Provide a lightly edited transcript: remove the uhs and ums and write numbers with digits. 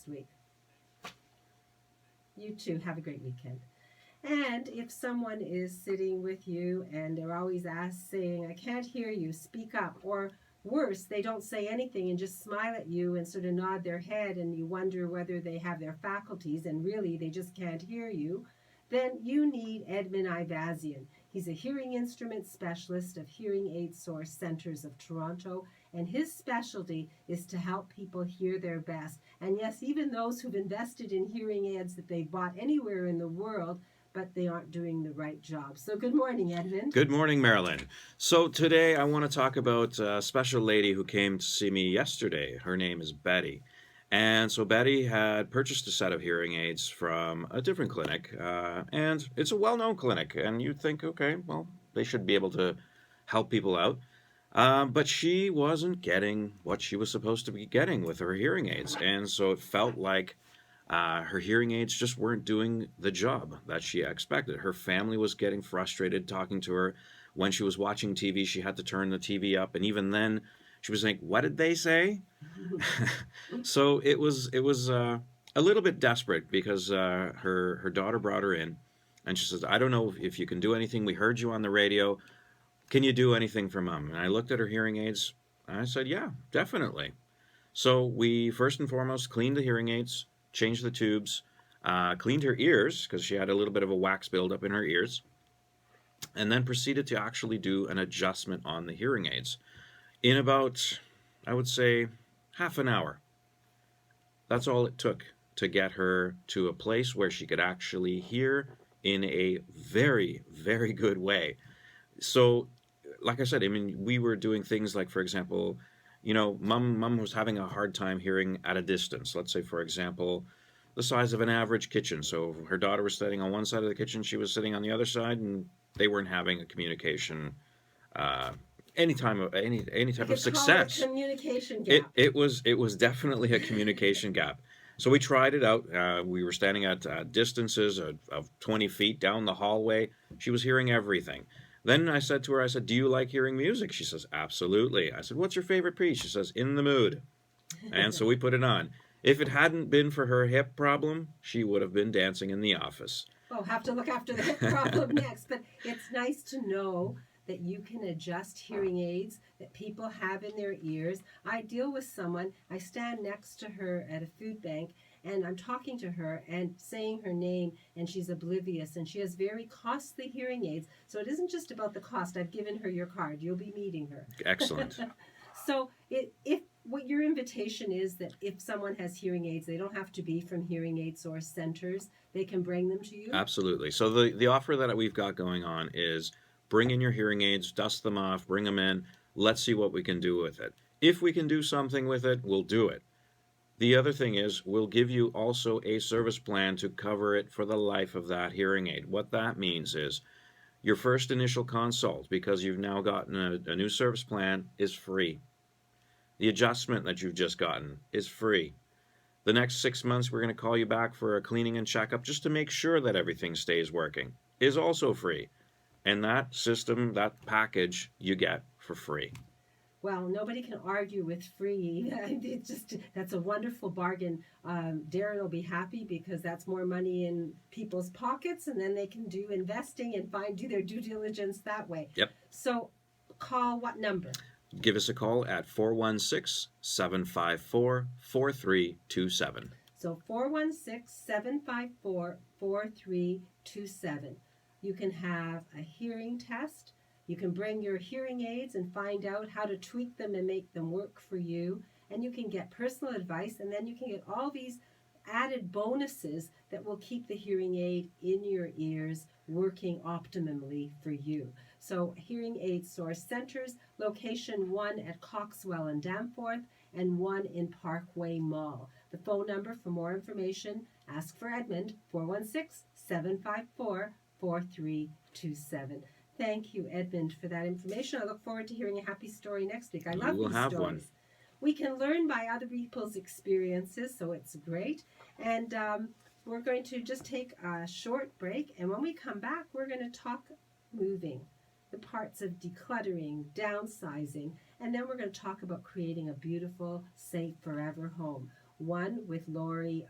next week. You too. Have a great weekend. And if someone is sitting with you and they're always saying, I can't hear you, speak up, or worse, they don't say anything and just smile at you and sort of nod their head and you wonder whether they have their faculties and really they just can't hear you, then you need Edmund Ivazian. He's a hearing instrument specialist of Hearing Aid Source Centers of Toronto, and his specialty is to help people hear their best. And yes, even those who've invested in hearing aids that they've bought anywhere in the world, but they aren't doing the right job. So good morning, Edmund. Good morning, Marilyn. So today I want to talk about a special lady who came to see me yesterday. Her name is Betty. And so Betty had purchased a set of hearing aids from a different clinic, and it's a well-known clinic. And you'd think, okay, well, they should be able to help people out. But she wasn't getting what she was supposed to be getting with her hearing aids. And so it felt like her hearing aids just weren't doing the job that she expected. Her family was getting frustrated talking to her. When she was watching TV, she had to turn the TV up, and even then, she was like, "What did they say?" So it was a little bit desperate because her daughter brought her in, and she says, "I don't know if you can do anything. We heard you on the radio. Can you do anything for Mom?" And I looked at her hearing aids, and I said, "Yeah, definitely." So we first and foremost cleaned the hearing aids, changed the tubes, cleaned her ears because she had a little bit of a wax buildup in her ears, and then proceeded to actually do an adjustment on the hearing aids in about, I would say, half an hour. That's all it took to get her to a place where she could actually hear in a very, very good way. So, like I said, I mean, we were doing things like, for example, mom was having a hard time hearing at a distance. Let's say, for example, the size of an average kitchen. So her daughter was sitting on one side of the kitchen, she was sitting on the other side, and they weren't having a communication, uh, any type of success. Communication gap. It was definitely a communication gap. So we tried it out. We were standing at distances of 20 feet down the hallway. She was hearing everything. Then I said to her, I said, "Do you like hearing music?" She says, "Absolutely." I said, "What's your favorite piece?" She says, "In the Mood." And so we put it on. If it hadn't been for her hip problem, she would have been dancing in the office. Oh, have to look after the hip problem next. But it's nice to know that you can adjust hearing aids that people have in their ears. I deal with someone, I stand next to her at a food bank, and I'm talking to her and saying her name, and she's oblivious, and she has very costly hearing aids. So it isn't just about the cost. I've given her your card. You'll be meeting her. Excellent. So if what your invitation is that if someone has hearing aids, they don't have to be from hearing aid source centers. They can bring them to you. Absolutely. So the offer that we've got going on is bring in your hearing aids, dust them off, bring them in. Let's see what we can do with it. If we can do something with it, we'll do it. The other thing is we'll give you also a service plan to cover it for the life of that hearing aid. What that means is your first initial consult, because you've now gotten a new service plan, is free. The adjustment that you've just gotten is free. The next 6 months, we're going to call you back for a cleaning and checkup just to make sure that everything stays working, is also free. And that system, that package, you get for free. Well, nobody can argue with free. It's just that's a wonderful bargain. Darren will be happy because that's more money in people's pockets, and then they can do investing and do their due diligence that way. Yep. So, call what number? Give us a call at 416-754-4327. So 416-754-4327. You can have a hearing test. You can bring your hearing aids and find out how to tweak them and make them work for you. And you can get personal advice, and then you can get all these added bonuses that will keep the hearing aid in your ears working optimally for you. So Hearing Aid Source Centers, location 1 at Coxwell and Danforth and 1 in Parkway Mall. The phone number for more information, ask for Edmund, 416-754-4327. Thank you, Edmund, for that information. I look forward to hearing a happy story next week. I love these stories. One. We can learn by other people's experiences, so it's great. And we're going to just take a short break, and when we come back, we're going to talk moving, the parts of decluttering, downsizing, and then we're going to talk about creating a beautiful, safe, forever home. one with Lori